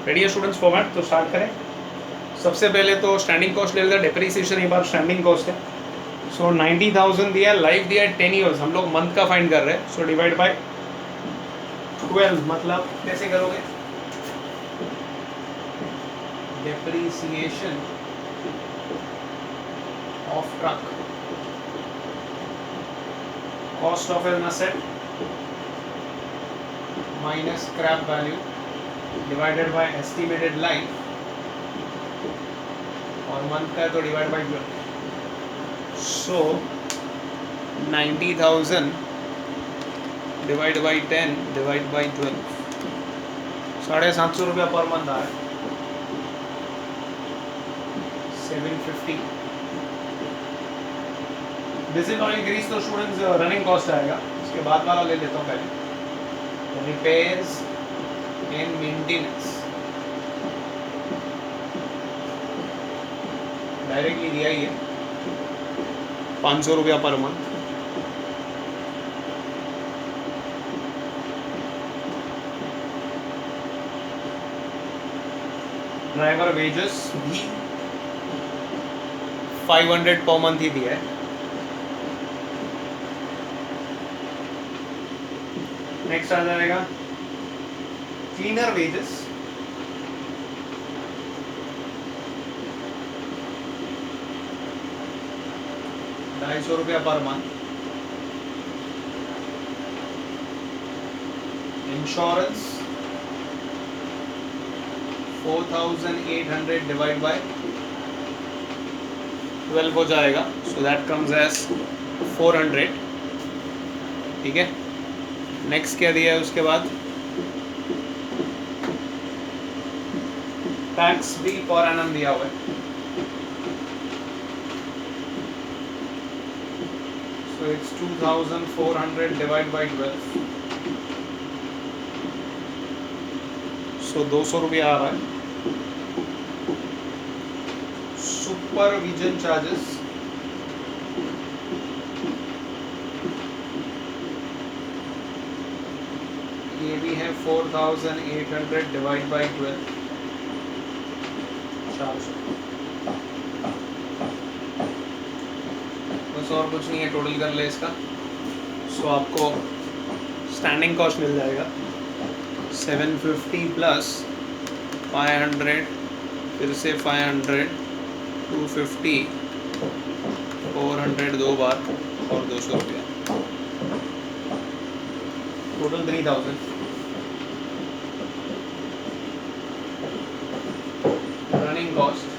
Ready है students format? तो start करें। सबसे पहले तो स्टैंडिंग कॉस्ट ले लेते हैं, डेप्रिसिएशन एक बार स्टैंडिंग कॉस्ट है। सो 90,000 दिया, लाइफ दिया है 10 ईयर्स, हम लोग मंथ का फाइंड कर रहे हैं। सो डिवाइड बाय 12, मतलब कैसे करोगे? Depreciation of truck, cost of an asset minus scrap value divided by estimated life, और मंथ का है तो divide by 12। So 90,000 divide by 10 divide by 12, 750 रुपया पर मंथ आ रहा है। 750। डीजल ऑयल ग्रीस तो स्टूडेंट्स रनिंग कॉस्ट आएगा, इसके बाद वाला ले लेता हूँ पहले। रिपेयर्स एंड मेंटेनेंस डायरेक्टली दिया ही है 500 रुपया पर मंथ। ड्राइवर वेजेस भी 500 पर मंथ ही दिया है। नेक्स्ट आ जाएगा cleaner wages, ₹250 per month. Insurance 4,800 divide by 12 हो जाएगा, सो दैट कम्स एज 400। ठीक है, नेक्स्ट क्या दिया है उसके बाद? टैक्स भी पर एनम दिया हुआ है। So it's 2,400 divided by 12. So 200 रुपया आ रहा है। सुपरविजन चार्जेस ये भी है 4,800 डिवाइड बाई 12, 400। बस और कुछ नहीं है, टोटल कर ले इसका। सो आपको स्टैंडिंग कॉस्ट मिल जाएगा 750 प्लस 500, फिर से 500, 250, 400 दो बार और 200 रुपया, total 3,000। Running cost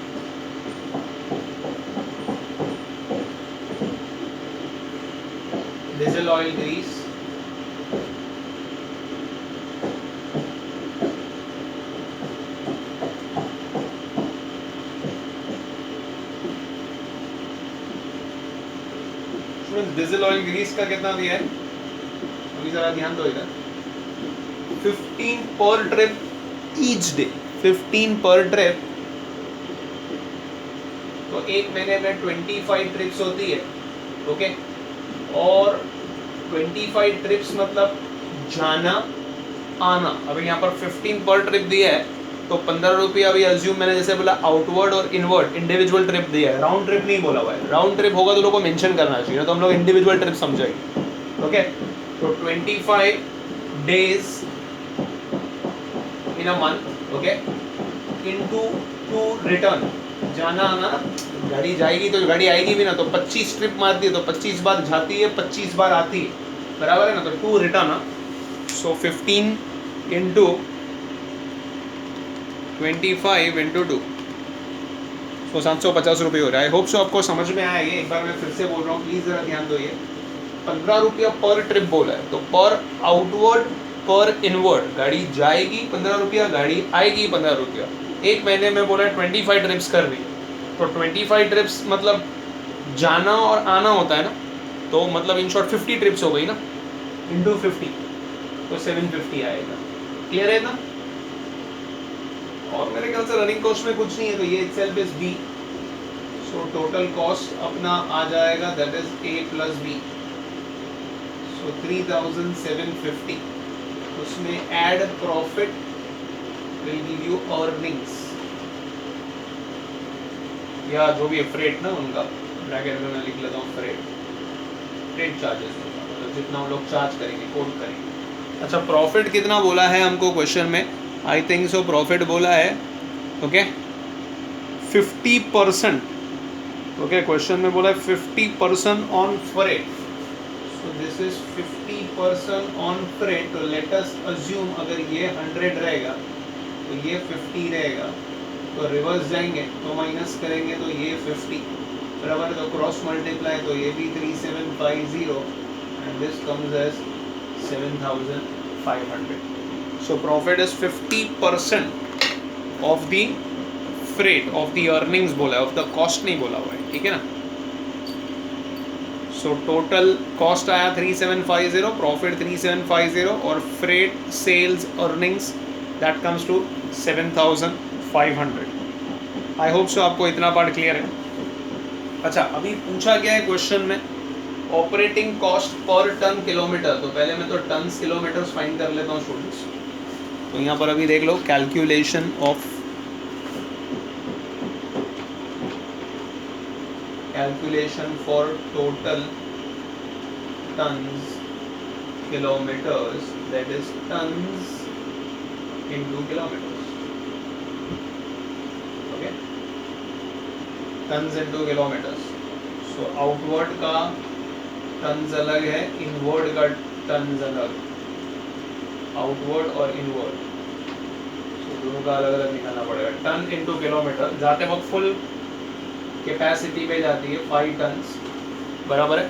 diesel oil Greece diesel oil Greece का कितना दिया है अभी जरा ध्यान दो इधर। 15 पर ट्रिप ईच डे, 15 पर ट्रिप, तो एक महीने में 25 ट्रिप्स होती है। ओके, और 25 ट्रिप्स मतलब जाना आना। अभी यहाँ पर 15 पर ट्रिप दिया है तो 15 रुपया अभी अज्यूम मैंने जैसे बोला आउटवर्ड और इनवर्ड इंडिविजुअल ट्रिप दिया है, राउंड ट्रिप नहीं बोला हुआ है। राउंड ट्रिप होगा तो लोगों को मेंशन करना चाहिए, तो हम लोग इंडिविजुअल ट्रिप समझेंगे। ओके, तो 25 days in a month, okay, into 2 return, जाना आना। गाड़ी जाएगी तो गाड़ी आएगी भी ना, तो 25 ट्रिप मारती है तो 25 बार जाती है, 25 बार आती है, बराबर है ना। तो 2 रिटर्न, सो 15 इंटू 25 इंटू 2, सो 750 रुपये हो रहा है। आई होप सो आपको समझ में आया। ये एक बार मैं फिर से बोल रहा हूँ, प्लीज़ ज़रा ध्यान दो। ये 15 रुपया पर ट्रिप बोला है, तो पर आउटवर्ड पर इनवर्ड, गाड़ी जाएगी 15 रुपया, गाड़ी आएगी 15 रुपया। एक महीने में बोला 25 ट्रिप्स कर रही है, तो 25 ट्रिप्स मतलब जाना और आना होता है ना, तो मतलब इन शॉर्ट 50 ट्रिप्स हो गई ना, इंटू 50, तो 750 आएगा। क्लियर है ना? और मेरे ख्याल से रनिंग कॉस्ट में कुछ नहीं है, तो ये itself is B. So total cost अपना आ जाएगा, that is A plus B, so 3,750। उसमें add profit will give you earnings, या जो भी है फ्रेट ना उनका, ब्रैकेट में मैं लिख लेता हूँ फ्रेट चार्जेस, मतलब जितना वो लोग चार्ज करेंगे, कोट करेंगे। अच्छा, प्रॉफिट कितना बोला है हमको क्वेश्चन में? आई थिंक सो प्रॉफिट बोला है ओके 50%। ओके, क्वेश्चन में बोला है 50% on freight, so this is 50% on freight. तो लेट अस अज्यूम अगर ये 100 रहेगा तो ये 50 रहेगा, तो रिवर्स जाएंगे तो माइनस करेंगे तो ये 50 बराबर, तो क्रॉस मल्टीप्लाई तो ये भी 3750 and this comes as 7500। So profit is 50% of the freight, of the earnings बोला है, ऑफ द कॉस्ट नहीं बोला हुआ है, ठीक है ना। सो टोटल कॉस्ट आया 3750, प्रॉफिट 3750 और freight sales earnings that comes to 7500। I hope so आपको इतना पार्ट क्लियर है। अच्छा, अभी पूछा गया है क्वेश्चन में operating cost per ton kilometre, तो पहले मैं तो टन्स किलोमीटर्स फाइंड कर लेता हूँ स्टूडेंट्स। तो यहाँ पर अभी देख लो, calculation of calculation for total tons kilometers, that is tons into kilometers, okay, tons into kilometers। so outward का tons अलग है, inward का tons अलग, outward और inward, so दोनों का अलग अलग निकालना पड़ेगा। टन into किलोमीटर, जाते वक्त फुल कैपेसिटी पे जाती है 5 टन्स बराबर है,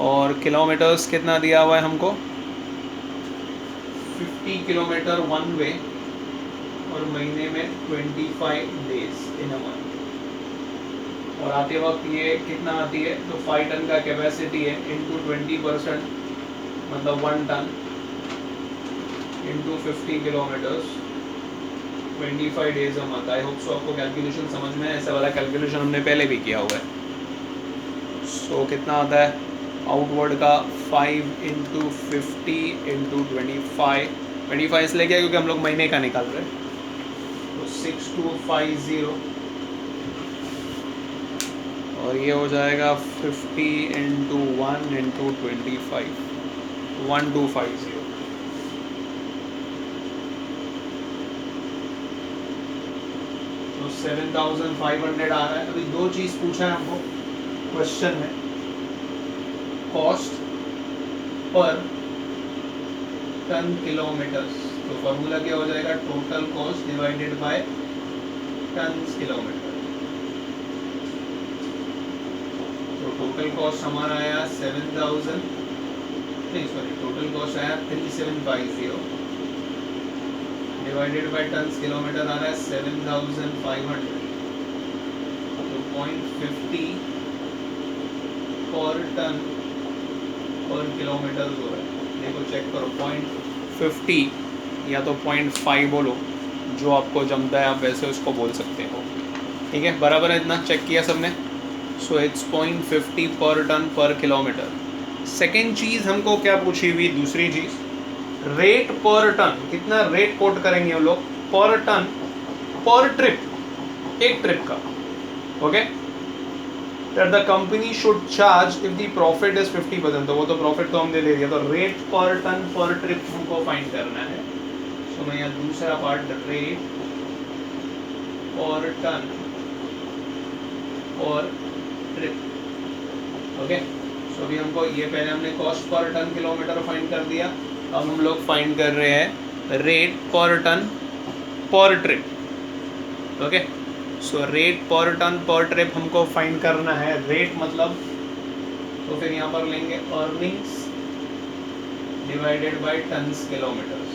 और किलोमीटर्स कितना दिया हुआ है हमको 50 किलोमीटर वन वे, और महीने में 25 डेज इन अ मंथ, और आते वक्त ये कितना आती है, तो 5 टन का कैपेसिटी है इंटू 20%, मतलब 1 ton into 50 kilometres 25 days a month. I hope so आपको कैलकुलेशन समझ में है, ऐसा वाला कैलकुलेशन हमने पहले भी किया हुआ है। सो कितना आता है आउटवर्ड का 5 इंटू 50 इंटू 25 इसलिए क्या, क्योंकि हम लोग महीने का निकाल रहे हैं, तो 6250, और ये हो जाएगा 50 इंटू 1 इंटू 25 1250। तो 7500 आ रहा है। अभी दो चीज़ पूछा है हमको क्वेश्चन में, कॉस्ट पर टन किलोमीटर्स, तो फॉर्मूला क्या हो जाएगा, total cost divided by tons kilometre. तो टोटल कॉस्ट हमारा आया 7000, नहीं सॉरी, टोटल कॉस्ट आया 3750 डिवाइडेड बाय टन्स किलोमीटर आ रहा है 7500, तो 0.50 पर टन पर किलोमीटर हो रहा है। देखो चेक करो, 0.50 या तो 0.5 बोलो, जो आपको जमता है आप वैसे उसको बोल सकते हो, ठीक है, बराबर है, इतना चेक किया सबने। सो इट्स 0.50 पर टन पर किलोमीटर। सेकेंड चीज़ हमको क्या पूछी हुई, दूसरी चीज़ रेट पर टन, कितना रेट कोट करेंगे हम लोग पर टन पर ट्रिप, एक ट्रिप का, okay, that the company should charge if the profit is 50%, तो वो तो प्रॉफिट तो हमने ले लिया, तो rate per ton per trip हमको फाइंड करना है। सो मैं यहाँ दूसरा part, rate per ton per trip, okay. सो अभी हमको ये, पहले हमने cost per ton kilometre find कर दिया, अब हम लोग फाइंड कर रहे हैं rate per ton per trip, okay. So rate per ton per trip हमको फाइंड करना है, रेट मतलब, तो फिर यहाँ पर लेंगे earnings divided by tons kilometers,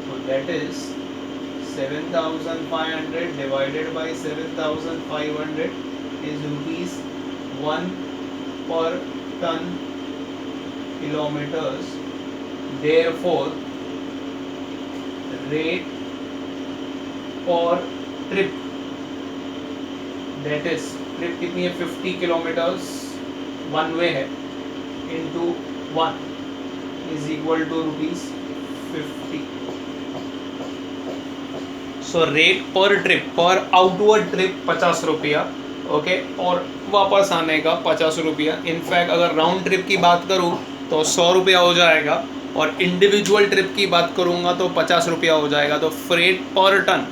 तो that is 7500 divided by 7500 is ₹1 per ton kilometers, therefore rate per trip, that is trip कितनी है 50 किलोमीटर्स वन वे है, into 1 is equal to ₹50। So rate पर ट्रिप, पर आउटवर्ड ट्रिप 50 रुपया, okay, और वापस आने का 50 रुपया। इनफैक्ट अगर राउंड ट्रिप की बात करूँ तो 100 रुपया हो जाएगा, और इंडिविजुअल ट्रिप की बात करूँगा तो 50 रुपया हो जाएगा। तो फ्रेट पर टन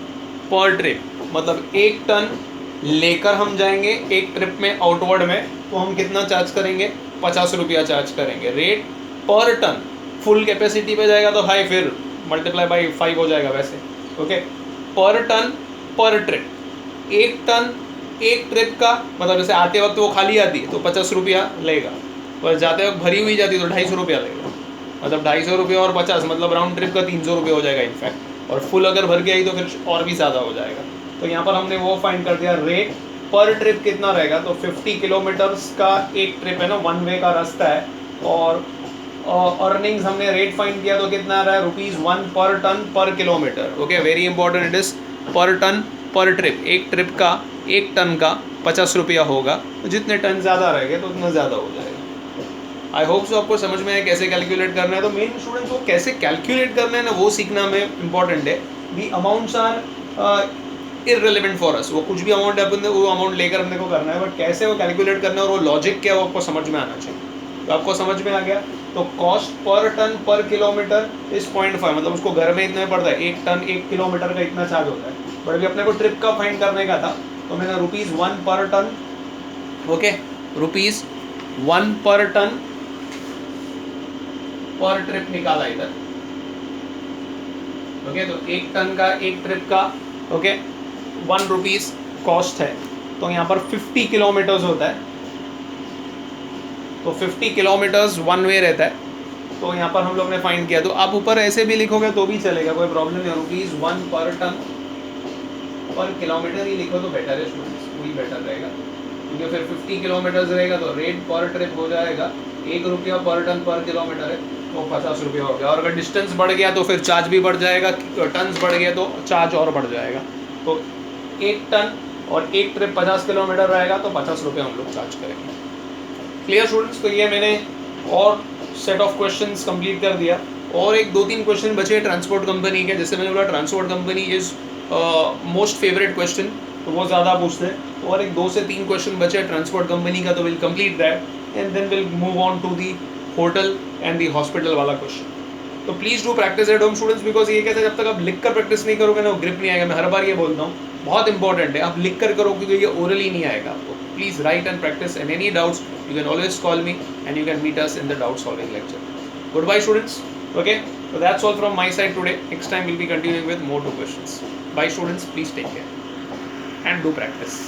पर ट्रिप, मतलब 1 टन लेकर हम जाएंगे एक ट्रिप में आउटवर्ड में, तो हम कितना चार्ज करेंगे, 50 रुपया चार्ज करेंगे। Rate per ton, full capacity पे जाएगा तो हाई, फिर मल्टीप्लाई बाई 5 हो जाएगा वैसे, ओके। पर टन पर ट्रिप, 1 टन एक ट्रिप का, मतलब जैसे आते वक्त वो खाली आती है तो 50 रुपया लेगा, और जाते वक्त भरी हुई जाती है तो 250 रुपया लेगा, मतलब 250 रुपया और 50, मतलब राउंड ट्रिप का 300 रुपये हो जाएगा इनफैक्ट, और फुल अगर भर के आई तो फिर और भी ज़्यादा हो जाएगा। तो यहाँ पर हमने वो फाइंड कर दिया, रेट पर ट्रिप कितना रहेगा, तो 50 किलोमीटर्स का एक ट्रिप है ना, 1 वे का रास्ता है, और अर्निंग्स हमने रेट फाइंड किया तो कितना आ रहा है, ₹1 पर टन पर kilometre, okay. Very important, it is पर टन पर ट्रिप, एक ट्रिप का 1 टन का 50 रुपया होगा, तो जितने टन ज़्यादा रहेंगे तो उतना ज़्यादा हो जाएगा। आई होप सो आपको समझ में आए कैसे कैलकुलेट करना है। तो मेन स्टूडेंट्स को कैसे कैलकुलेट करना है ना, वो सीखना में इंपॉर्टेंट है। The amounts are irrelevant for us, वो कुछ भी अमाउंट है अपन वो अमाउंट लेकर अपने को करना है, बट कैसे वो कैलकुलेट करना है और वो लॉजिक क्या है वो आपको समझ में आना चाहिए। तो आपको समझ में आ गया। तो कॉस्ट पर टन पर किलोमीटर इज 0.5, मतलब उसको घर में इतना पड़ता है, 1 टन 1 किलोमीटर का इतना चार्ज होता है। बट अभी अपने को ट्रिप का फाइंड करने का था, तो मैंने ₹1 per ton, okay, ₹1 per ton per trip निकाला इधर, ओके। तो 1 टन का एक ट्रिप का, ओके, ₹1 कॉस्ट है। तो यहाँ पर 50 किलोमीटर्स होता है, तो 50 किलोमीटर्स 1 वे रहता है। तो यहाँ पर हम लोग ने फाइंड किया, तो आप ऊपर ऐसे भी लिखोगे तो भी चलेगा, कोई प्रॉब्लम नहीं। ₹1 पर टन पर किलोमीटर ही लिखो तो बेटर है स्टूडेंट्स, वही बेटर रहेगा, क्योंकि फिर 50 किलोमीटर्स रहेगा तो रेट पर ट्रिप हो जाएगा ₹1 पर टन पर किलोमीटर है, तो 50 रुपया हो गया। और अगर डिस्टेंस बढ़ गया तो फिर चार्ज भी बढ़ जाएगा, टन्स बढ़ गया तो चार्ज और बढ़ जाएगा। तो 1 टन और एक ट्रिप 50 किलोमीटर रहेगा तो 50 रुपये हम लोग चार्ज करेंगे। Clear students? तो ये मैंने और सेट ऑफ क्वेश्चंस कंप्लीट कर दिया, और एक 2-3 क्वेश्चन बचे ट्रांसपोर्ट कंपनी के। जैसे मैंने बोला transport company is most favourite question, तो वो ज़्यादा पूछते हैं। और एक 2 से 3 क्वेश्चन बचे ट्रांसपोर्ट कंपनी का, तो will complete that and then will move on to the hotel and the hospital वाला क्वेश्चन। तो please do practice at home students, because ये कहते हैं जब तक आप लिख कर प्रैक्टिस नहीं करोगे ना, वो ग्रिप नहीं आएगा। मैं हर बार ये बोलता हूँ, बहुत इंपॉर्टेंट है, आप लिख कर करो, क्योंकि ये ओरली नहीं आएगा आपको। Please write and practice, and any doubts you can always call me and you can meet us in the doubt solving lecture. Goodbye students. Okay, so that's all from my side today. Next time we'll be continuing with more 2 questions. Bye students, please take care and do practice.